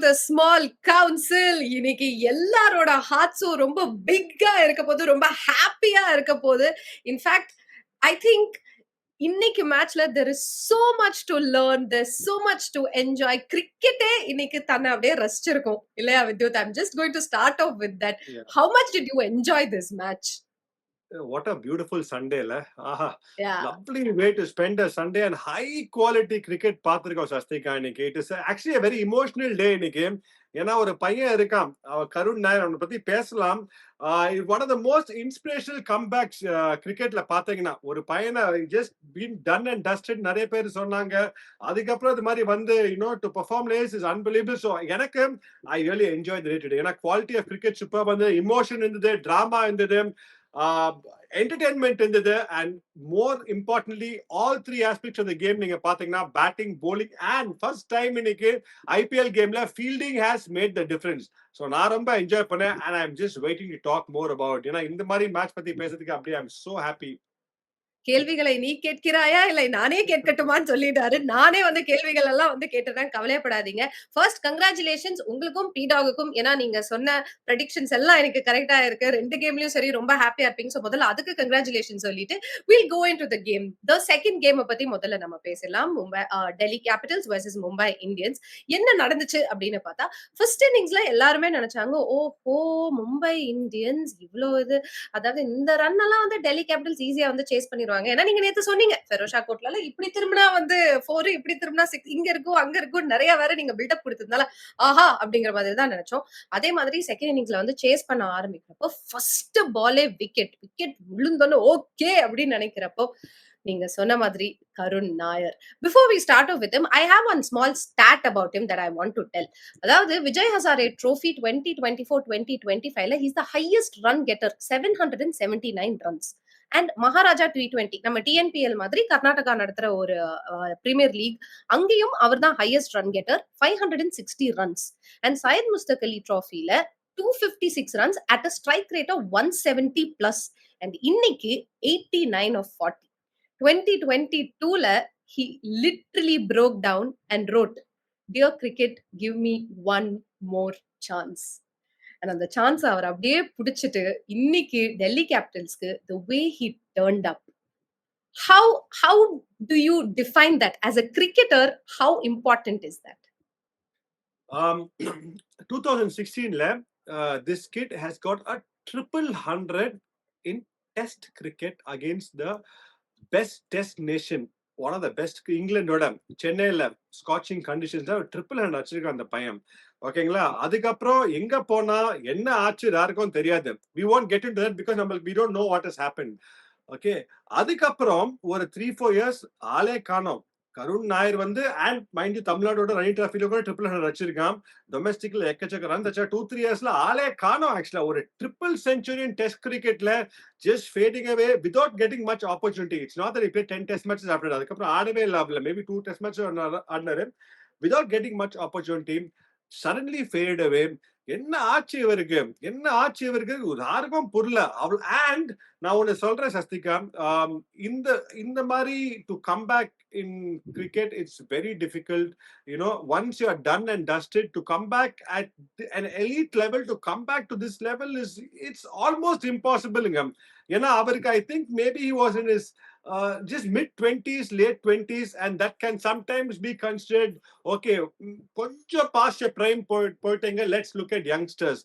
The small council. இன்னைக்கு எல்லாரோட ஹார்ட்ஸும் ரொம்ப பிக்கா இருக்க போது, ரொம்ப ஹாப்பியா இருக்க போது. இன்ஃபாக்ட், ஐ திங்க் இன்னைக்கு மேட்ச்ல there is so much to learn, there's so much to enjoy. கிரிக்கெட்டே இன்னைக்கு தன்னை அப்படியே ரசிச்சிருக்கும் இல்லையா Vidyut? I'm just going to start off with that. Yeah. How much did you enjoy this match? What a beautiful Sunday, la. Aha. Yeah. Lovely way to spend a Sunday and high quality cricket பார்த்திருக்கோம் சஸ்திகா இன்னைக்கு. It is actually a very emotional day இன்னைக்கு. ஏன்னா ஒரு பையன் இருக்கான், கருண் நாயர், அவனை பத்தி பேசலாம். One of the most inspirational comebacks கிரிக்கெட்ல பாத்தீங்கன்னா, ஒரு பையனை just been done and dusted நிறைய பேர் சொன்னாங்க. அதுக்கப்புறம் இது மாதிரி வந்து to perform less is unbelievable. So எனக்கு I really enjoy the day today. ஏன்னா குவாலிட்டி ஆஃப் கிரிக்கெட் சூப்பர் வந்து, இமோஷன் இருந்தது, டிராமா இருந்தது, entertainment இருந்தது, and more importantly all three aspects of the game நீங்க பாத்தீங்கன்னா batting, bowling and first time இன்னைக்கு IPL கேம்ல fielding has made the difference. So நான் ரொம்ப என்ஜாய் பண்ணேன் and I'm just waiting to talk more about ஏன்னா இந்த மாதிரி மேட்ச் பத்தி பேசுறதுக்கு அப்படியே I'm so happy. கேள்விகளை நீ கேட்கிறாயா இல்லை நானே கேட்கட்டுமான்னு சொல்லிட்டாரு. நானே வந்து கேள்விகள் எல்லாம் வந்து கேட்டுறேன், கவலைப்படாதீங்க. ஃபர்ஸ்ட் கங்க்ராச்சுலேஷன்ஸ் உங்களுக்கும் பீடாகுக்கும். ஏன்னா நீங்க சொன்ன ப்ரெடிக்ஷன்ஸ் எல்லாம் எனக்கு கரெக்டா இருக்கு. 2 கேம்லயும் சரி ரொம்ப ஹாப்பியா இருப்பீங்க. ஸோ முதல்ல அதுக்கு கங்க்ராச்சுலேஷன் சொல்லிட்டு we'll go into the game. The second game பத்தி முதல்ல நம்ம பேசலாம். Delhi Capitals versus Mumbai Indians. என்ன நடந்துச்சு அப்படின்னு பார்த்தா, ஃபர்ஸ்ட் இன்னிங்ஸ்ல எல்லாருமே நினைச்சாங்க, ஓஹோ மும்பை இந்தியன்ஸ் இவ்வளோ இது, அதாவது இந்த ரன் எல்லாம் வந்து டெல்லி கேபிட்டல்ஸ் ஈஸியா வந்து சேஸ் பண்ணிடுவாங்க. ஏன்னா நீங்க நேத்து சொன்னீங்க ஃபெரோஷா கோட்ல இப்படி திரும்பினா வந்து 4, இப்படி திரும்பினா 6, இங்க இருக்கும் அங்க இருக்கும் நிறைய வேற நீங்க பில்டப் கொடுத்ததுனால ஆஹா அப்படிங்கிற மாதிரி தான் நினைச்சோம். அதே மாதிரி செகண்ட் இன்னிங்ஸ்ல வந்து சேஸ் பண்ண ஆரம்பிக்கிறப்போ ஃபர்ஸ்ட் பாலே விக்கெட் விழுந்தோன்னு ஓகே அப்படின்னு நினைக்கிறப்போ நீங்க சொன்ன மாதிரி Karun Nair. Before we start off with him, I have one small stat about him that I want to tell. அதாவது விஜய் ஹசாரே ட்ரோஃபி 2024-2025ல he is the highest run getter, 779 runs. And Maharaja T20 நம்ம டிஎன்பிஎல் மாதிரி கர்நாடகா நடத்துற ஒரு பிரீமியர் லீக், அங்கேயும் அவர் தான் highest run getter, 560 runs. And Syed Mushtaq Ali ட்ராஃபில 256 runs at a strike rate of 170 plus. And இன்னைக்கு 89 of 40. 2022ல he literally broke down and wrote, "Dear cricket, give me one more chance." And அந்த சான்ஸ் அவர் அப்படியே பிடிச்சிட்டு இன்னைக்கு Delhi கேபிட்டல்ஸ்க்கு the way he turned up. How do you define that as a cricketer? How important is that? 2016ல this kid has got a triple 100 in test cricket against the best test nation, one of the best. இங்கிலாண்டோட சென்னையில scorching கண்டிஷன்ஸ்ல triple 100 அடிச்சிருக்கான் அந்த பையன். ஓகேங்களா? அதுக்கப்புறம் எங்க போனா என்ன ஆச்சு யாருக்கும் தெரியாது. we won't get into that because we don't know what has happened. Okay, அதுக்கப்புறம் ஒரு 3-4 years ஆளே காணோம். கருண் நாயர் வந்து அண்ட் மைண்ட் தமிழ்நாடோட ரனி டிராஃபில கூட ட்ரிபிள் 100 அடிச்சிருக்கான். டொமஸ்டிக்ல எக்கச்சக்க ரன் அடிச்சா 2-3 இயர்ஸ்ல ஆளே காணோம். ஆக்சுவலா ஒரு ட்ரிபிள் செஞ்சுரி டெஸ்ட் கிரிக்கெட்ல just fading away without getting much opportunity. It's not that he played 10 test matches after that. அதுக்கப்புறம் ஆடவே இல்ல, maybe 2 test matches ஆடினாரு. without getting much opportunity suddenly faded away. என்ன ஆச்சு இவருக்கு யாருக்கும் புரியல. அண்ட் நான் ஒன்னு சொல்றேன் சஸ்திகா, இந்த மாதிரி to come back in cricket it's very difficult. Once you are done and dusted, to come back at an elite level, to come back to this level it's almost impossible. அவருக்கு I think maybe he was in his just mid-20s, late 20s, and that can sometimes be considered okay, கொஞ்சம் past your prime போயிட்டீங்க, let's look at youngsters.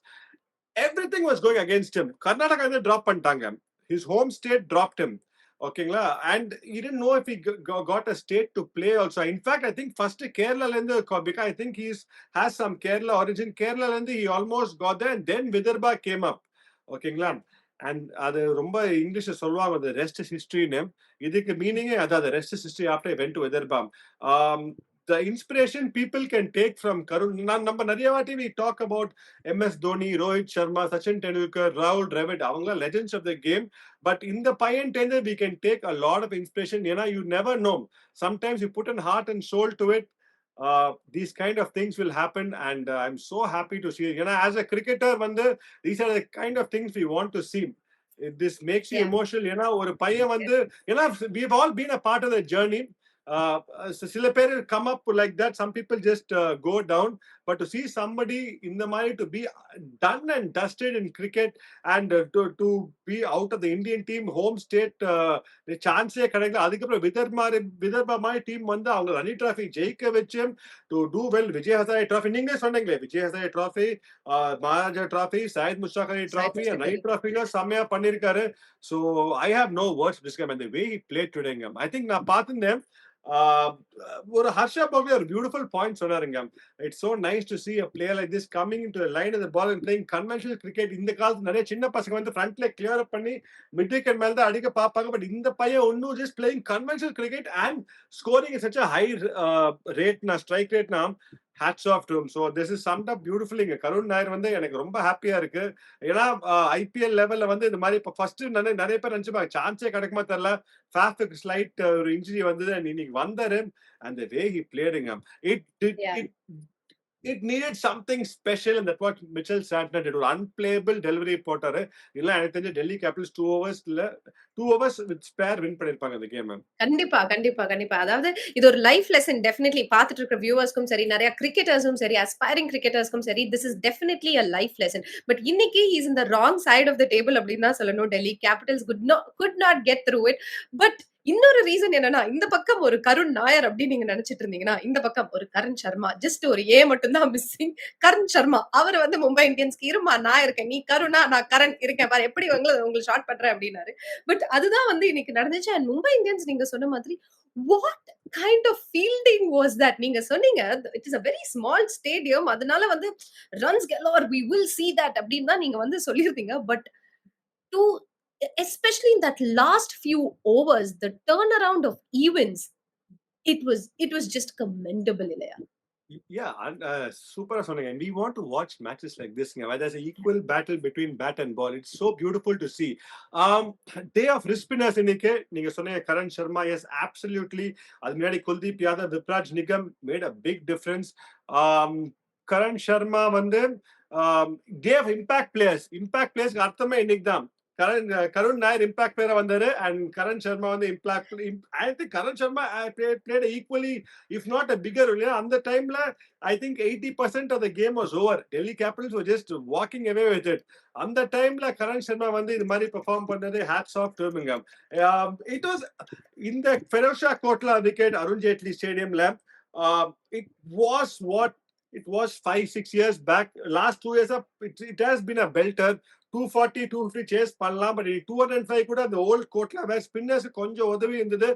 Everything was going against him. Karnataka வந்து drop பண்ணிட்டாங்க, his home state dropped him. ஓகேங்களா? and he didn't know if he got a state to play also. In fact, I think first Kerala lende, because I think has some Kerala origin. Kerala lende he almost got there, and then Vidarbha came up. ஓகேங்களா? and அது ரொம்ப இங்கிலீஷ்ல சொல்லுவாங்க, the rest is history name. இதுக்கு மீனிங்கே அதான், the rest is history after I went to Vidarbha. The inspiration people can take from Karun, நம்ம நிறைய வாட்டி we talk about MS Dhoni, Rohit Sharma, Sachin Tendulkar, Rahul Dravid, அவங்கள legends of the game. But in the பையன் டேந்து we can take a lot of inspiration. ஏன்னா you never know, sometimes you put in heart and soul to it, these kind of things will happen. And I'm so happy to see it. As a cricketer வந்து these are the kind of things we want to see. This makes you emotional. ஒரு பையன் வந்து we've all been a part of the journey. சில பேர் come up like that, some people just go down, but to see somebody in the mind to be done and dusted in cricket and to be out of the Indian team home state சான்ஸே கிடைக்கல. அதுக்கப்புறம் விதர்பா மாதிரி team வந்து அவங்க ரணி trophy ஜெயிக்க வச்சு to do well. Vijay Hazare trophy நீங்களே சொன்னீங்களே, Vijay Hazare trophy, Maharaja trophy, Syed Mushtaq Ali trophy, Ranji டிராஃபிலும் செம்மையா பண்ணிருக்காரு. So I have no words describe அந்த வே ஹி பிளேட் டுடேங்க. ஐ திங்க் நான் பார்த்திருந்தேன். ஒரு ஹர்ஷா பாபி ஒரு பியூட்டிஃபுல் பாயிண்ட் சொன்னாருங்க. It's so nice to see a player like this coming into the line of the ball and playing conventional cricket. இந்த காலத்துல நிறைய சின்ன பசங்க வந்து ஃப்ரண்ட்ல கிளியர் அப் பண்ணி மிட் விக்கெட் மேல தான் அடிக்க பார்ப்பாங்க. பட் இந்த பையன் ஒன்னும் just playing conventional cricket and scoring at such a high rate na strike rate na hats off to him. So this is summed up beautifully. கருண் நாயர் வந்து எனக்கு ரொம்ப ஹாப்பியா இருக்கு. ஏன்னா ஐபிஎல் லெவல்ல வந்து இந்த மாதிரி இப்போ ஃபர்ஸ்ட் நிறைய பேர் நினைச்சுப்பாங்க சான்ஸே கிடைக்குமா தெரியல. ஃபாஸ்ட் ஸ்லைட் ஒரு இன்ஜுரி வந்தது இன்னைக்கு வந்தாரு. And the way he played him, it needed something special, and that's what Mitchell Santner did. ஒரு unplayable delivery போட்டாரு. இல்ல எனக்கு தெரிஞ்ச Delhi Capitals 2 overs with spare win பண்ணிருப்பாங்க அந்த கேம். கண்டிப்பா கண்டிப்பா கண்டிப்பா. அதாவது இது ஒரு லைஃப் லெசன். டெஃபினெட்லி பார்த்துட்டு இருக்க வியூவர்ஸ்க்கும் சரி, நிறைய கிரிக்கெட்டர்ஸும் சரி, அஸ்பைரிங் கிரிக்கெட்டர்ஸ்க்கும் சரி, this is definitely a life lesson. But இன்னைக்கு is in the wrong side of the table அப்படின்னு தான் சொல்லணும். Delhi Capitals could not get through it. But இன்னொரு ரீசன் என்னன்னா, இந்த பக்கம் ஒரு கருண் நாயர் அப்படின்னு நீங்க நினைச்சிட்டு இருந்தீங்கன்னா, இந்த பக்கம் ஒரு கரண் சர்மா. ஜஸ்ட் ஒரு ஏ மட்டும் தான் மிஸ்ஸிங். கரண் சர்மா அவர் வந்து மும்பை இந்தியன்ஸ்க்கு இருமா நான் இருக்கேன், நீ கருணா நான் கரண் இருக்கேன் பாரு, எப்படி உங்களுக்கு ஷார்ட் பண்றேன் அப்படின்னாரு. பட் அதுதான் வந்து இன்னைக்கு நடந்துச்சு. அண்ட் மும்பை இந்தியன்ஸ் நீங்க சொன்ன மாதிரி what kind of fielding was that? நீங்க சொன்னீங்க it is a very small stadium, அதனால வந்து runs galore we will see that அப்படின்னு தான் நீங்க வந்து சொல்லியிருந்தீங்க. But to especially in that last few overs, the turnaround of events, it was just commendable, இல்லையா? Yeah, and super சொன்னீங்க. And we want to watch matches like this, where there's an equal battle between bat and ball. It's so beautiful to see. Day of wrist spinners இன்னைக்கு நீங்க சொன்னீங்க Karan Sharma. Yes, absolutely. அது முன்னாடி Kuldeep Yadav, Vipraj Nigam made a big difference. Karan Sharma வந்து day of impact players அர்த்தமே இன்னைக்கு தான். கருண் Nair impact பிளேயரா வந்தாரு. அண்ட் கரண் சர்மா வந்து impact. I think Karan Sharma played equally if not a bigger role. அந்த டைம்ல I think 80% of the game was over. Delhi Capitals were just walking away with it. அந்த டைம்ல கரண் சர்மா வந்து இது மாதிரி பெர்ஃபார்ம் பண்ணது hats off to him. It was இந்த Ferozeshah Kotla wicket Arun Jaitley ஸ்டேடியம்ல. It was what it was 5-6 years back. Last 2 years it has been a belter. 240 250 chase பண்ணலாம். But 205 கூட அந்த ஓல்ட் கோட்ல வேற ஸ்பின்னர்ஸ் கொஞ்சம் உதவி இருந்தது.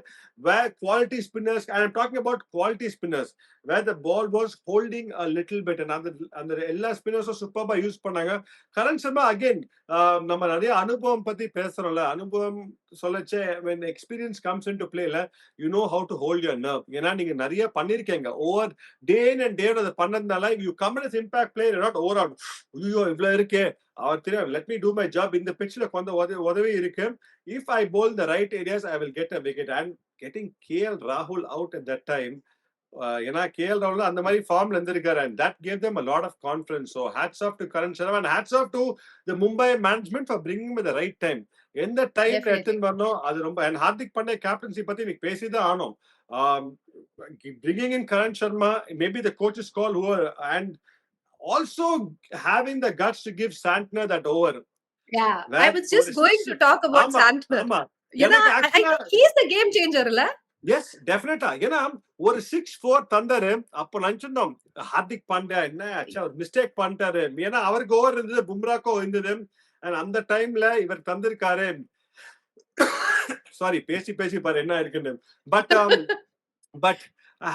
Where quality spinners, I am talking about quality spinners, where the ball was holding a little bit. அந்த எல்லா ஸ்பின்னர்ஸும் சூப்பர்பா யூஸ் பண்ணாங்க. கரண் சர்மா அகைன் நம்ம நிறைய அனுபவம் பத்தி பேசுறோம்ல. அனுபவம் சொல்லச்சே when experience comes into play ல you know how to hold your nerve. ஏன்னா நீங்க நிறைய பண்ணிருக்கீங்க ஓவர் டே அண்ட் டே அதை பண்ணதுனால you come as impact player, you're not over out. ஐயோ இவ்வளவு இருக்கே அவர் தெரியும், let me do my job. இந்த பிட்ச்ல கொஞ்சம் உதவி இருக்கு. If I bowl the right areas, I will get a wicket. And getting KL Rahul out at that time, ஏன்னா KL Rahul அந்த மாதிரி ஃபார்ம்ல இருந்திருக்காரு. And that gave them a lot of confidence. So hats off to Karan Sharma and hats off to the Mumbai management for bringing him at the right time. எந்த டைம்ல எடுத்துன்னு வரணும் அது ரொம்ப. And ஹார்திக் பாண்டியா கேப்டன்சி பத்தி இன்னைக்கு பேசிதான் ஆனோம். Bringing in Karan Sharma, maybe the coach's call and also having the guts to give Santner that over. Yeah, I was just going to talk about Santner. ஏன்னா I think he is the game changer இல்ல? Yes, definitely. ஏன்னா ஒரு 6-4 தந்தாரு. அப்போ நினைச்சிருந்தோம் ஹார்திக் பாண்டியா என்ன ஆச்சா ஒரு mistake பண்ணிட்டாரு. ஏன்னா அவருக்கு ஓவர் இருந்தது, பும்ராக்கோ இருந்தது. அண்ட் அந்த டைம்ல இவர் தந்திருக்காரு. சாரி பேசி பாரு என்ன இருக்குன்னு. But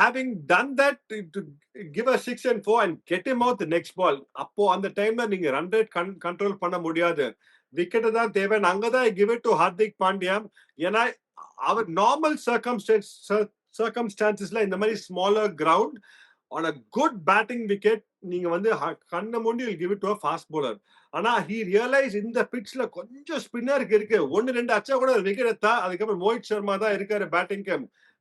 having done that, to give a 6 and 4 and get him out the next ball, அப்போ அந்த டைம்ல நீங்க ரன் ரேட் கண்ட்ரோல் பண்ண முடியாது. விக்கெட் தான் தேவை. அங்கதான் give it to Hardik Pandya. ஏன்னா அவர் நார்மல் சர்க்கம்ஸ்டான்சஸ்ல இந்த மாதிரி smaller ground on a good batting wicket நீங்க வந்து கண்ண மூடி will give it to a fast bowler. ஆனா he realized இந்த பிட்ச்ல கொஞ்சம் ஸ்பின்னருக்கு இருக்கு, 1-2 அச்சா கூட விக்கெட் எடுத்தா அதுக்கப்புறம் மோஹித் சர்மா தான் இருக்காரு பேட்டிங்க்கு,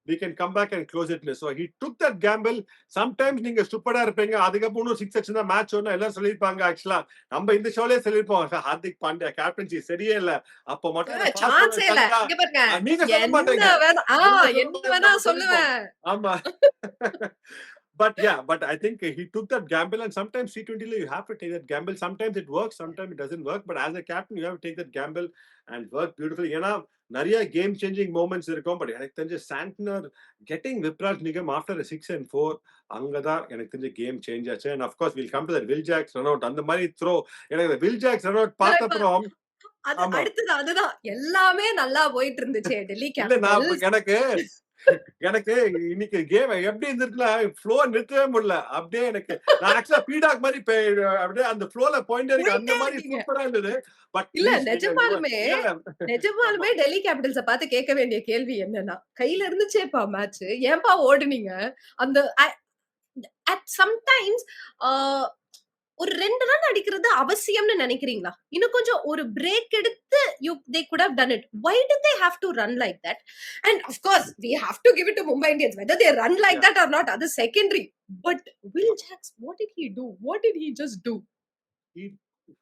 we can come back and close it. So he took that gamble. Sometimes நீங்க ஸ்டூபிடா இருப்பீங்க, அதுக்கப்புறம் இன்னும் 6 அடிச்சா மேட்ச் ஒன்னு எல்லாம் சொல்லிருப்பாங்க. ஆக்சுவலா நம்ம இந்த ஷோலயே சொல்லிருப்போம் ஹார்திக் பாண்டியா கேப்டன்சி சரியே இல்ல, அப்ப மட்டும் சான்ஸே இல்ல. இங்க பாருங்க, நீங்க சொல்ல மாட்டீங்க. என்ன வேணா சொல்லுவேன். ஆமா. But yeah, but I think he took that gamble, and sometimes T20 you have to take that gamble. Sometimes it works, sometimes it doesn't work. But as a captain, you have to take that gamble and work beautifully. ஏன்னா நிறைய game changing moments இருக்கும். But எனக்கு தெரிஞ்ச Santner getting Vipraj Nigam after 6 and 4 அங்கதான் எனக்கு தெரிஞ்ச game change ஆச்சு. And of course will come to that will Jacks run out. அந்த மாதிரி த்ரோ எனக்கு வில் ஜாக்ஸ் ரன் அவுட் பார்த்த அப்புறம் அது ஆமா அடுத்தது அதுதான். எல்லாமே நல்லா போயிட்டு இருந்துச்சே டெல்லி இல்ல நான் கேபிட்டல்ஸ். எனக்கு எனக்கு இன்னைக்கு கேம் எப்படி இருந்திருக்குன்னா ஃப்ளோ நிறுத்தவே முடியல. அப்படியே எனக்கு நான் ஆக்சுவலா பீடாக் மாதிரி அப்படியே அந்த ஃப்ளோல போயிட்டே இருக்கு. அந்த போயிட்டே மாதிரி இருக்கீங்க. சூப்பரா இருந்தது. பட் இல்ல ப்ளீஸ் நிஜமாலுமே இல்ல நிஜமாலுமே டெல்லி கேபிட்டல்ஸ பார்த்து கேட்க வேண்டிய கேள்வி என்னன்னா, கையில இருந்துச்சேப்பா மேட்ச். ஏன்பா ஓடுனீங்க? அந்த அட் சம் டைம்ஸ் ஒரு 2 ரன் அடிக்கிறது அவசியம்னு நினைக்கிறீங்களா? இன்னும் கொஞ்சம் ஒரு பிரேக் எடுத்து they could have done it. Why did they have to run like that? And of course, we have to give it to Mumbai Indians. Whether they run like Yeah. that or not, that is secondary. But Will Jacks, what did he do? What did he just do? he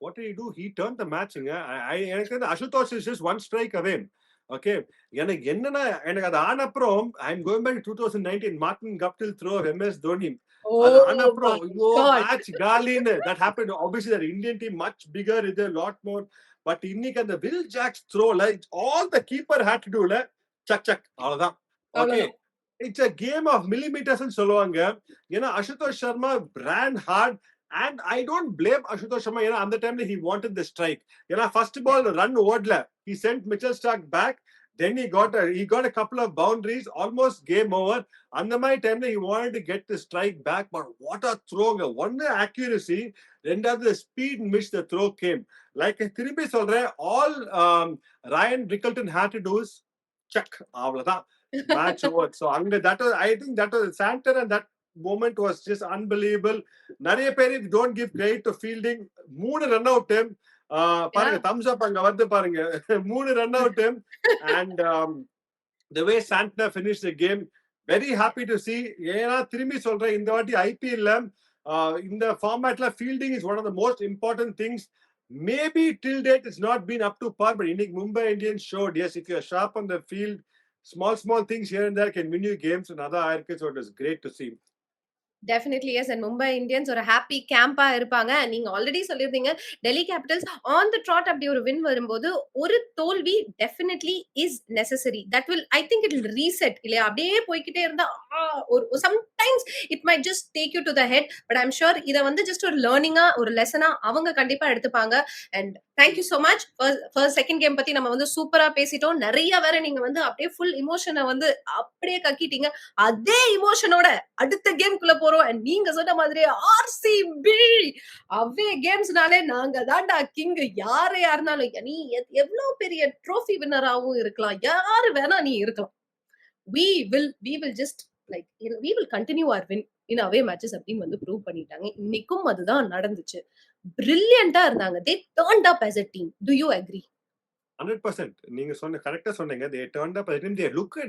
what did he do? He turned the match. எனக்கு வந்து Ashutosh is just one strike away. Okay எனக்கு என்னன்னா எனக்கு அது ஆனப்புறம் I am going back 2019 Martin Guptill throw MS Dhoni அது Oh ஆனப்புறம் my ஐயோ God. மேட்ச் காலின்னு that happened obviously that Indian team much bigger is a lot more but இன்னைக்கு அந்த வில் ஜாக்ஸ் த்ரோல all the keeper had to do ல சக் சக் அவ்வளவுதான் ஓகே அவ்வளவுதான். It's a game of millimeters ன்னு சொல்லுவாங்க ஏன்னா Ashutosh Sharma ran hard and I don't blame Ashutosh Sharma ஏன்னா அந்த டைம்ல he wanted the strike ஏன்னா first ball run ஓடல he sent Mitchell Starc back then he got a couple of boundaries almost game over அந்த மாதிரி டைம்ல he wanted to get the strike back but what a throw one accuracy ரெண்டாவது the speed in which the throw came like திரும்பி சொல்றேன் all Ryan Rickelton had to do is check அவ்வளவுதான் match over so அங்க that was I think that was Santer and that moment was just unbelievable. நிறைய பேர் don't give credit to fielding. 3 run out பாருங்க thumbs up அங்க வந்து பாருங்க 3 run out and the way Santner finished the game very happy to see ஏனா திரும்பி சொல்றேன் இந்த வாட்டி ஐபிஎல்ல இந்த ஃபார்மட்ல fielding is one of the most important things. Maybe till date it's not been up to par but இன்னைக்கு Mumbai Indians showed yes if you are sharp on the field small things here and there can win you games and other ஆயிருக்கு so it was great to see. Definitely yes and Mumbai Indians ஒரு happy CAMPA இருப்பாங்க நீங்க already சொல்லியிருந்தீங்க Delhi Capitals on the ட்ராட் அப்படி ஒரு win வரும்போது ஒரு தோல்வி definitely is necessary that will I think it will reset இல்லையா அப்படியே போய்கிட்டே இருந்தா ஒரு sometimes it might just take you to the head but I'm sure இதை வந்து ஜஸ்ட் ஒரு லேர்னிங்கா ஒரு லெசனா அவங்க கண்டிப்பா எடுத்துப்பாங்க and thank you so much first second game பத்தி நம்ம வந்து சூப்பரா பேசிட்டோம் நிறைய வேற நீங்க வந்து அப்படியே ஃபுல் இமோஷனை வந்து அப்படியே கக்கிட்டீங்க அதே இமோஷனோட அடுத்த கேம்குள்ள போறோம் and நீங்க சொன்ன மாதிரி ஆர்சிபி அவே கேம்ஸ்னாலே நாங்க தான்டா கிங் யாருனாலும் நீ எவ்வளவு பெரிய ட்ரோஃபி வின்னராவும் இருக்கலாம் யாரு வேணா நீ இருக்கலாம் we will just like we will continue our win in away matches அப்படின்னு வந்து ப்ரூவ் பண்ணிட்டாங்க இன்னைக்கும் அதுதான் நடந்துச்சு பிரில்லியண்டா இருந்தாங்க they turned up as a team do you agree 100% நீங்க சொன்ன கரெக்டா சொன்னீங்க they turned up as a team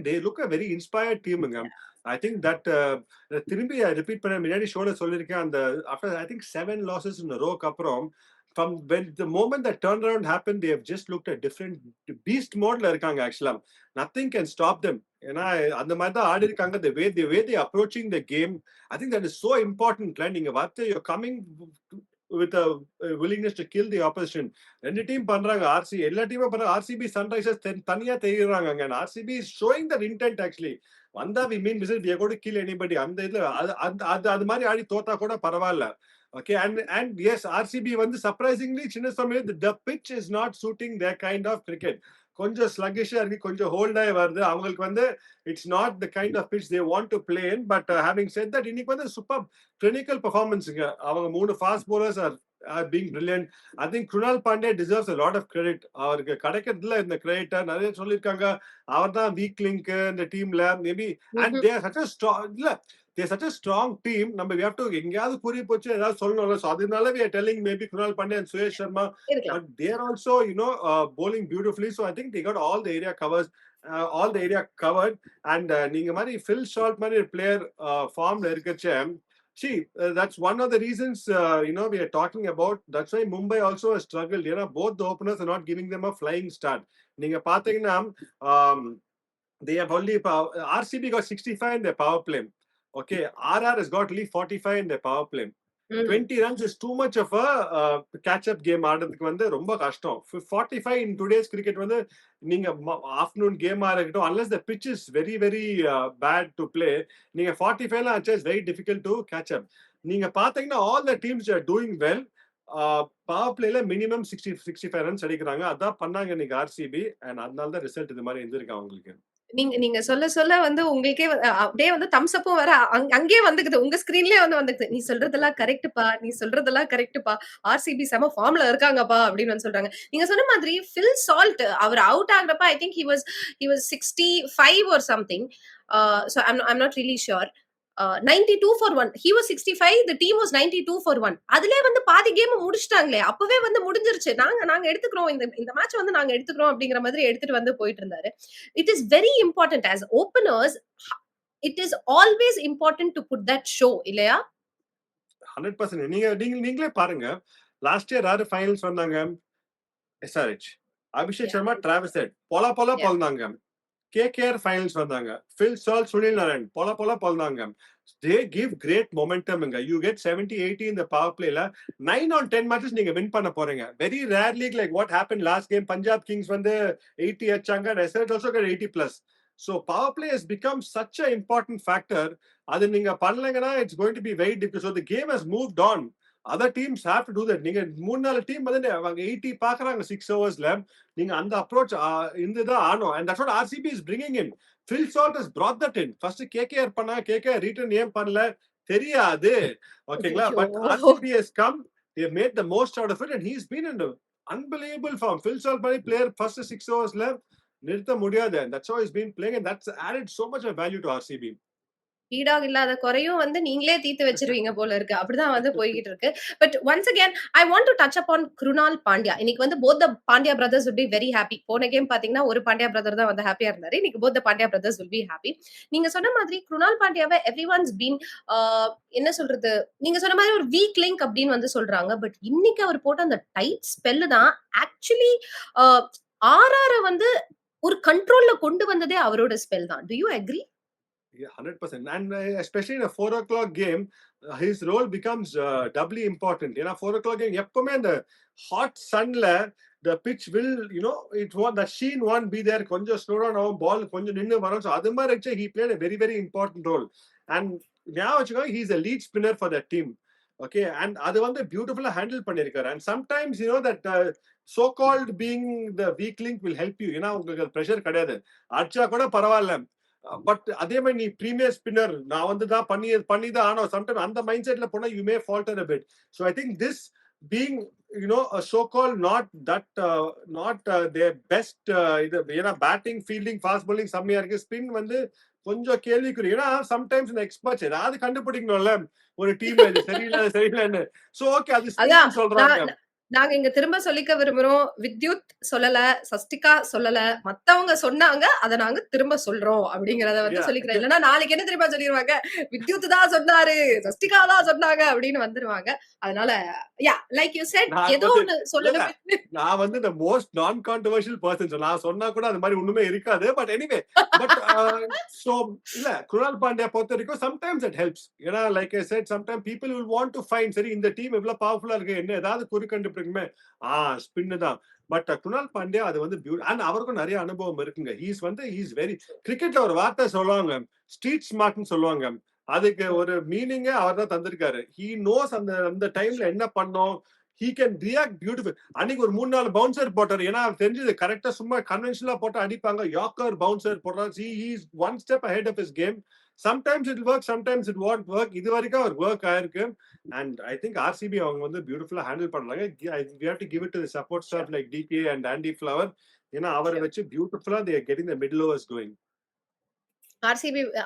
they look a very inspired team I think that திரும்பி ரிப்பீட் பண்ண முன்னாடி ஷோல சொல்லிருக்கேன் அந்த after I think 7 losses in a row அப்புறம் from when the moment that turnaround happened they have just looked at different beast modeல இருக்காங்க actually nothing can stop them ஏன்னா அந்த மாதிரி தான் ஆடி இருக்காங்க the way they approaching the game I think that is so important நீங்க வார்த்தை you're coming with a willingness to kill the opposition ரெண்டு team பண்றாங்க எல்லா டீமும் பண்றாங்க ஆர்சிபி சன்ரைசர்ஸ் தனியா தெரியுறாங்க அங்க RCB is showing that intent actually வந்தா we mean business we are going to kill anybody அந்த இதுல அது மாதிரி ஆடி தோத்தா கூட பரவாயில்ல okay and yes RCB வந்து surprisingly சின்ன சமயம் the pitch is not suiting their kind of cricket கொஞ்சம் ஸ்லகிஷா இருக்கு கொஞ்சம் ஹோல்ட் ஆகி வருது அவங்களுக்கு வந்து it's not the kind of pitch they want to play in but having set that இன்னைக்கு வந்து சூப்பர் கிளினிக்கல் பெர்ஃபார்மன்ஸுங்க அவங்க 3 fast bowlers are being brilliant. I think Krunal Pandya deserves a lot of credit. அவருக்கு கிடைக்கிறதுல இந்த credit நிறைய சொல்லியிருக்காங்க அவர் தான் week link இந்த டீம்ல maybe and they are such a strong இல்ல they're such a strong team நம்ம we have to எங்கயாவது புரிய போச்சு ஏதாவது சொல்லணும்ல சோ அதனால we are telling maybe Krunal Pandya and Suyash Sharma but they are also bowling beautifully so I think they got all the area covered and நீங்க மாதிரி Phil Salt மாதிரி player ஃபார்ம்ல இருக்கச்சே see that's one of the reasons we are talking about that's why Mumbai also has struggled both the openers are not giving them a flying start நீங்க பாத்தீங்கன்னா they have only RCB got 65 in their power play Okay, RR has got only 45 in the power play. 20 runs is too much of a catch-up game ஆடுறதுக்கு வந்து ரொம்ப கஷ்டம். 45 in today's cricket வந்து நீங்க afternoon game ஆ இருக்கட்டும், unless the pitch is very very bad to play, நீங்க 45 லாம் ஆச்சா it's very difficult to catch up. நீங்க பாத்தீங்கன்னா all the teams are doing well. Power பிளேல மினிமம் 65 ரன்ஸ் அடிக்கிறாங்க. அதான் பண்ணாங்க இன்னைக்கு ஆர்சிபி அண்ட் அதனால தான் ரிசல்ட் இது மாதிரி இருந்திருக்கு அவங்களுக்கு. நீங்க சொல்ல வந்து உங்களுக்கே அப்படியே வந்து தம்ஸ் அப்பும் வேற அங்கேயே வந்துக்குது. உங்க ஸ்கிரீன்லயே வந்து வந்துக்குது. "நீ சொல்றதெல்லாம் கரெக்ட்டுப்பா. நீ சொல்றதெல்லாம் கரெக்ட்டுப்பா. ஆர்சிபி செம ஃபார்ம்ல இருக்காங்கப்பா" அப்படின்னு வந்து சொல்றாங்க. நீங்க சொன்ன மாதிரி ஃபில் சால்ட் அவர் அவுட் ஆகுறப்ப I think he was 65 or something. So I'm not really sure. 92 for 1. He was 65. The team was 92 for 1. அதிலே வந்து பாதி கேம் முடிச்சிட்டாங்களே. அப்பவே வந்து முடிஞ்சிருச்சு. நாங்க எடுத்துக்கிறோம். இந்த மேட்ச் வந்து நாங்க எடுத்துக்கிறோம் அப்படிங்கிற மாதிரி எடுத்துட்டு வந்து போயிட்டு இருந்தாரு. It is very important as openers. It is always important to put that show இல்லையா? 100%. நீங்களே பாருங்க. லாஸ்ட் இயர் யாரு ஃபைனல்ஸ் வந்தாங்க? SRH. Abhishek Sharma, Travis head போலா போலந்தாங்க. KKR finals வந்தாங்க. Phil Salt, Sunil Narayan போல போலந்தாங்க. They give great momentum. You get 70-80 in the power play. 9 on 10 matches நீங்க win பண்ண போறீங்க. Very rarely like what happened last game. Punjab Kings வந்து 80 அடிச்சாங்க. SRH also got 80 plus. So power play has become such an important factor. அது நீங்க பண்ணலங்கன்னா it's going to be very difficult. So the game has moved on. Other teams have to do that. நீங்க 3-4 team வந்து அவங்க 80 பாக்குறாங்க 6 ஓவர்ஸ்ல. நீங்க அந்த approach இருந்துதான் ஆனோம். And that's what RCB is bringing in. Phil Salt has brought that in. First KKR பண்ணா, KKR return ஏன் பண்ணல தெரியாது. ஓகேங்களா? But RCB has come. They have made the most out of it and he's been in an unbelievable form. Phil Salt பண்ணி player first 6 ஓவர்ஸ்ல நிறுத்த முடியாது. And that's how he's been playing and that's added so much of value to RCB. ஈடாக இல்லாத குறையும் வந்து நீங்களே தீர்த்து வச்சிருவீங்க போல இருக்கு. அப்படிதான் வந்து போய்கிட்டு இருக்கு. But once again I want to touch upon Krunal Pandya. இன்னைக்கு வந்து both the Pandya brothers will be very happy. போன கேம் பாத்தீங்கன்னா ஒரு பாண்டியா பிரதர் தான் வந்து ஹாப்பியா இருந்தாரு. இன்னைக்கு both the Pandya brothers will be happy. நீங்க சொன்ன மாதிரி குருணால் பாண்டியாவை எவ்ரிஒன்ஸ் பீன் என்ன சொல்றது, நீங்க சொன்ன மாதிரி ஒரு வீக் லிங்க் அப்படின்னு வந்து சொல்றாங்க. பட் இன்னைக்கு அவர் போட்ட அந்த டைட் ஸ்பெல் தான் ஆக்சுவலி ஆர்ஆர் வந்து ஒரு கண்ட்ரோல்ல கொண்டு வந்ததே அவரோட ஸ்பெல் தான். To you agree? Yeah, 100%. And especially in a 4 o'clock game, his role becomes doubly important. You know, 4 o'clock game, எப்பவுமே அந்த hot sunல the pitch will, you know, the sheen won't be there. கொஞ்சம் slow down ஆகும், ball கொஞ்சம் நின்னு வரும். So அது மாதிரி இருந்துச்சு, he played a very, very important role. And now, he's a lead spinner for that team. Okay, and அது வந்து பியூட்டிஃபுல்லா ஹேண்டில் பண்ணிருக்காரு. And sometimes, you know, that so-called being the weak link will help you. ஏன்னா உங்களுக்கு pressure கிடையாது. அடிச்சா கூட பரவாயில்ல. பட் அதே மாதிரி நீ பிரீமியர் ஸ்பின்னர் நான் வந்து தான் பண்ணி தான் ஆனோம். சம்டைம் அந்த மைண்ட் செட்ல போனா you may falter a bit. So I think this being, you know, a so-called not their best இது ஏன்னா பேட்டிங் ஃபீல்டிங் ஃபாஸ்ட் bowling செம்மையா இருக்கு. ஸ்பின் வந்து கொஞ்சம் கேள்விக்குறி. ஏன்னா சம்டைம்ஸ் இந்த எக்ஸ்பர்ட்ஸ் ஏதாவது கண்டுபிடிக்கணும்ல ஒரு டீம் இது சரியில்லைன்னு. சோ ஓகே அது சொல்றாங்க. நாங்க இங்க திரும்ப சொல்லிக்க விரும்புறோம். வித்யுத் சொல்லல, சஸ்டிகா சொல்லல, மத்தவங்க சொன்னாங்க, அத நாங்க திரும்ப சொல்றோம் அப்படிங்கறத வந்து சொல்லிக்கிறேன். இல்லன்னா நாளைக்கு என்ன தெரியுமா சொல்லிடுவாங்க, வித்யுத் தான் சொன்னாரு, சஸ்டிகா தான் சொன்னாங்க அப்படின்னு வந்துருவாங்க. அதனால லைக் யூ செட் ஏதோ ஒன்னு சொல்லல. நான் வந்து the most non controversial person. நான் சொன்னா கூட அது மாதிரி ஒண்ணுமே இருக்காது. பட் எனிவே பட் சோ இல்ல குருணால் பாண்டியா பொறுத்த வரைக்கும் sometimes it helps. ஏன்னா like I said sometimes people will want to find சரி இந்த டீம் எவ்வளவு பவர்ஃபுல்லா இருக்கு, என்ன ஏதாவது குறுக்கண்டு ஸ்பின் தான். பட் குருணால் பாண்டியா அது வந்து அண்ட் அவருக்கும் நிறைய அனுபவம் இருக்குங்க. ஹீஸ் வெரி கிரிக்கெட்ல ஒரு வார்த்தை சொல்லுவாங்க, ஸ்ட்ரீட் ஸ்மார்ட்னு சொல்லுவாங்க. அதுக்கு ஒரு மீனிங்கே அவர் தான் தந்திருக்காரு. ஹீ நோஸ் அந்த டைம்ல என்ன பண்ணோம். He can react beautiful. அன்னைக்கு ஒரு 3-4 பவுன்சர் போட்டாரு. ஏன்னா தெரிஞ்சது கரெக்டா சும்மா கன்வென்ஷனலா போட்டு அடிப்பாங்க. யாக்கர் பவுன்சர் போடுறாரு. He is one step ahead of his game. Sometimes it will work, sometimes it won't work. இது வரைக்கும் அவர் ஒர்க் ஆயிருக்கு. And I think RCB அவங்க வந்து பியூட்டிஃபுல்லா ஹேண்டில் பண்ணாங்க. We have to give it to the support staff like DK and Andy Flower. ஏன்னா அவரை வச்சு பியூட்டிஃபுல்லா they are getting the middle overs going.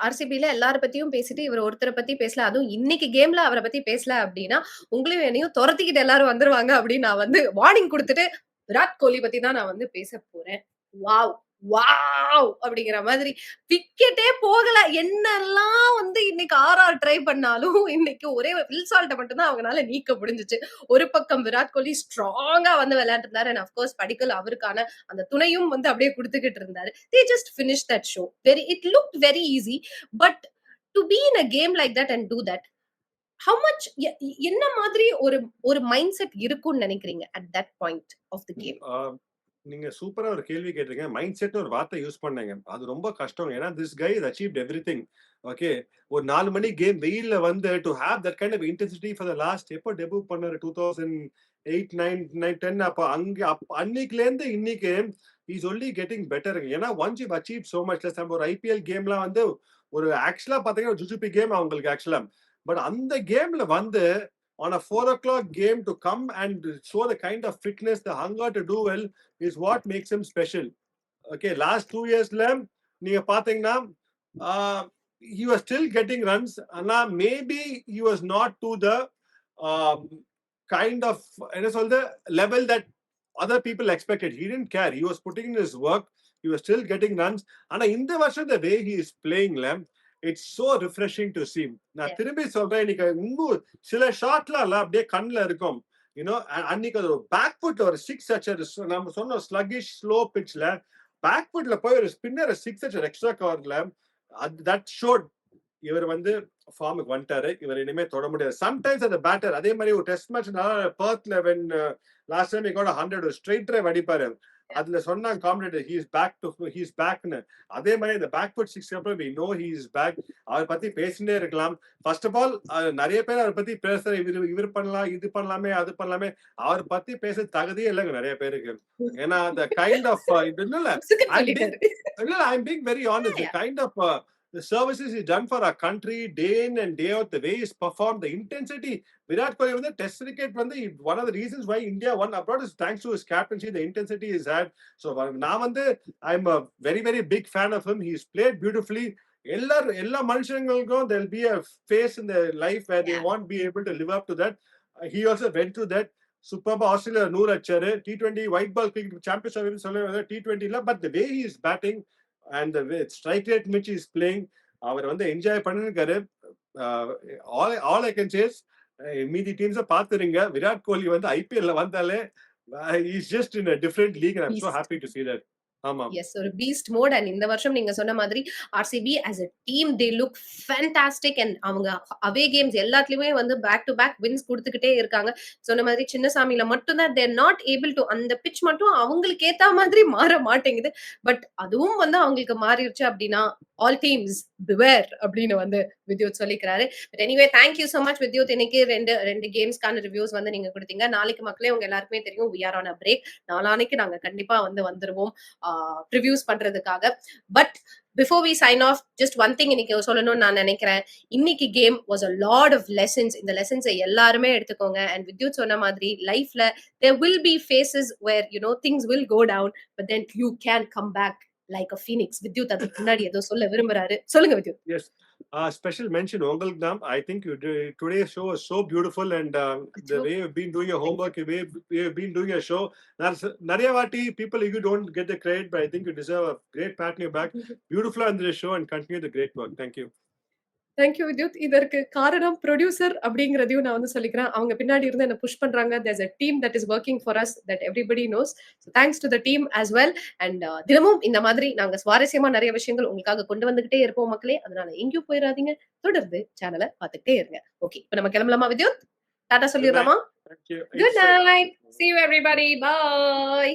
ஆர்சிபில எல்லார பத்தியும் பேசிட்டு இவர் ஒருத்தரை பத்தி பேசல. அதுவும் இன்னைக்கு கேம்ல அவரை பத்தி பேசல அப்படின்னா உங்களையும் என்னையும் துரத்திக்கிட்டு எல்லாரும் வந்துருவாங்க அப்படின்னு நான் வந்து வார்னிங் கொடுத்துட்டு விராட் கோலி பத்தி தான் நான் வந்து பேச போறேன். வாவ் வாவ் அப்படிங்கிற மாதிரி விக்கெட்டே போகல. என்னெல்லாம் வந்து இன்னைக்கு ஆர்ஆர் ட்ரை பண்ணாலும் இன்னைக்கு ஒரே ஃபில் சால்ட்டை மட்டும் தான் அவங்களால நீக்க முடிஞ்சிச்சு. ஒரு பக்கம் விராட் கோலி ஸ்ட்ராங்கா வந்து விளையாண்டு இருந்தாரு. அண்ட் அஃப்கோர்ஸ் படிக்கல் அவருக்கான அந்த துணையும் வந்து அப்படியே கொடுத்துக்கிட்டு இருந்தாரு. They just finished that show. It looked very easy. But to be in a game like that and do that, how much என்ன மாதிரி ஒரு மைண்ட் செட் இருக்கும்னு நினைக்கிறீங்க at that point of the game? நீங்க சூப்பரா ஒரு கேள்வி கேட்டீங்க. மைண்ட் செட்னு ஒரு வார்த்தை யூஸ் பண்ணீங்க. அது ரொம்ப கஷ்டம். ஏன்னா this guy has achieved everything. Okay. ஒரு 4 மணி கேம் வெயில்ல வந்து to have that kind of intensity for the last எப்போ டெபியூ பண்ணாரு 2008 9 10 அப்ப அன்னைக்குல இருந்து இன்னைக்கு இஸ் ஒன்லி கெட்டிங் பெட்டர். ஏன்னா once you achieve so much less. நம்ம ஒரு ஐபிஎல் கேம்லாம் வந்து ஒரு ஆக்சுவலா பாத்தீங்கன்னா ஜுஜுபி கேம் அவங்களுக்கு ஆக்சுவலா. பட் அந்த கேம்ல வந்து on a 4 o'clock game to come and show the kind of fitness, the hunger to do well is what makes him special. Okay, last 2 years நீங்க பாத்தீங்கன்னா he was still getting runs. ஆனா maybe he was not to the kind of என்ன சொல்றது level that other people expected. He didn't care. He was putting in his work. He was still getting runs. ஆனா இந்த வருஷம் the way he is playing it's so refreshing to see. நான் திரும்பி சொல்றேன், இன்னைக்கு இன்னும் சில ஷாட்லாம் அப்படியே கண்ணுல இருக்கும். யூனோ அன்னைக்கு ஒரு பேக் ஃபுட்ல ஒரு 6 அச்சர் நம்ம சொன்ன ஸ்லகிஷ் ஸ்லோ பிட்ச்ல பேக் ஃபுட்ல போய் ஒரு ஸ்பின்னர் 6 அச்சர் எக்ஸ்ட்ரா கவர்ல தட் ஷோட் இவர் வந்து ஃபார்முக்கு வந்துட்டாரு. இவர் இனிமே தொட முடியாது. சம்டைம்ஸ் அந்த பேட்டர் அதே மாதிரி ஒரு டெஸ்ட் மேட்ச் பர்த்ல வென் லாஸ்ட் டைம் கூட 100 ஸ்ட்ரைட் டிரைவ் அடிப்பாரு. அதுல சொன்னாங்க காமெண்டேட்டர் he is back னு. அதே மாதிரி இந்த பேக் ஃபுட் 6 அப்புறம் we know he is back. அவர் பத்தி பேசினே இருக்கலாம். ஃபர்ஸ்ட் ஆஃப் ஆல் நிறைய பேர் அவர் பத்தி பேசுற இவர் பண்ணலாம், இது பண்ணலாமே, அது பண்ணலாமே. அவர் பத்தி பேச தகுதியே இல்லைங்க நிறைய பேருக்கு. ஏன்னா அந்த கைண்ட் ஆஃப் இல்ல I'm being very honest. The kind of the services he's done for our country day in and day out, the way he's performed, the intensity. Virat Kohli வந்து test cricket வந்து one of the reasons why India won abroad is thanks to his captaincy, the intensity he's had. So நான் வந்து I'm a very very big fan of him. He's played beautifully. எல்லா மனுஷங்களுக்கும் there'll be a phase in their life where they won't be able to live up to that. He also went through that. சூப்பர்பா Australia 100 அடிச்சாரு. T20 white ball cricket championship சொல்ல T20 இல்ல, but the way he is batting and the way strike rate which he is playing, அவர் வந்து enjoy பண்ணிருக்காரு. all I can say is மீதி teams பாத்துறீங்க. Virat Kohli வந்து ஐபிஎல்ல வந்தாலே he is just in a different league and I'm so happy to see that. Yes, ஒரு beast mode. And இந்த வருஷம் நீங்க சொன்ன மாதிரி RCB as a team they look fantastic and அவங்க away games எல்லாத்துலயுமே வந்து back to back wins கொடுத்துக்கிட்டே இருக்காங்க. சொன்ன மாதிரி சின்னசாமியில மட்டும் தான் they're not able to அந்த pitch மட்டும் அவங்களுக்கு ஏத்த மாதிரி மாற மாட்டேங்குது. பட் அதுவும் வந்து அவங்களுக்கு மாறிடுச்சு அப்படின்னா all teams beware அப்படின்னு வந்து வித்யுத் சொல்லிக்கிறாரு. But anyway thank you so much Vidyut. இன்னைக்கு ரெண்டு கேம்ஸ்க்கான ரிவ்யூஸ் வந்து நீங்க கொடுத்தீங்க. நாளைக்கு மக்களே உங்க எல்லாருக்குமே தெரியும் we are on a break. நாளானைக்கு நாங்க கண்டிப்பா வந்து வந்துருவோம் ரிவ்யூஸ் பண்றதுக்காக. But before we sign off, just one thing இன்னைக்கு சொல்லணும்னு நான் நினைக்கிறேன். இன்னைக்கு game was a lot of lessons. இந்த lessons எல்லாருமே எடுத்துக்கோங்க. and வித்யுத் சொன்ன மாதிரி லைஃப்ல there will be phases where you know things will go down, but then you can come back like a phoenix. Vidyut அதுக்கு முன்னாடி ஏதோ சொல்ல விரும்புறாரு. சொல்லுங்க வித்யுத். Yes. Special mention உங்களுக்கு தான். I think today's show is so beautiful and the way you've been doing your homework, the way you've been doing your show. நிறைய வாட்டி people you don't get the credit, but I think you deserve a great pat on your back. Beautiful on the show and continue the great work. Thank you. Thank you Vidyut. இதற்கு காரணம் producer அப்படிங்கறதையும் நான் வந்து சொல்லிக்கிறேன். அவங்க பின்னாடி இருந்து என்ன புஷ் பண்றாங்க. there's a team that is working for us that everybody knows. So thanks to the team as well. And தினமும் இந்த மாதிரி நாங்க சுவாரஸ்யமா நிறைய விஷயங்கள் உங்களுக்காக கொண்டு வந்துகிட்டே இருப்போம் மக்களே. அதனால எங்கேயும் போயிடாதீங்க. தொடர்ந்து சேனலை பார்த்துக்கிட்டே இருங்க. ஓகே, இப்போ நம்ம கிளம்பலாமா வித்யுத்? டாடா சொல்லிடலாமா? Thank you. Good night. See you everybody. Bye.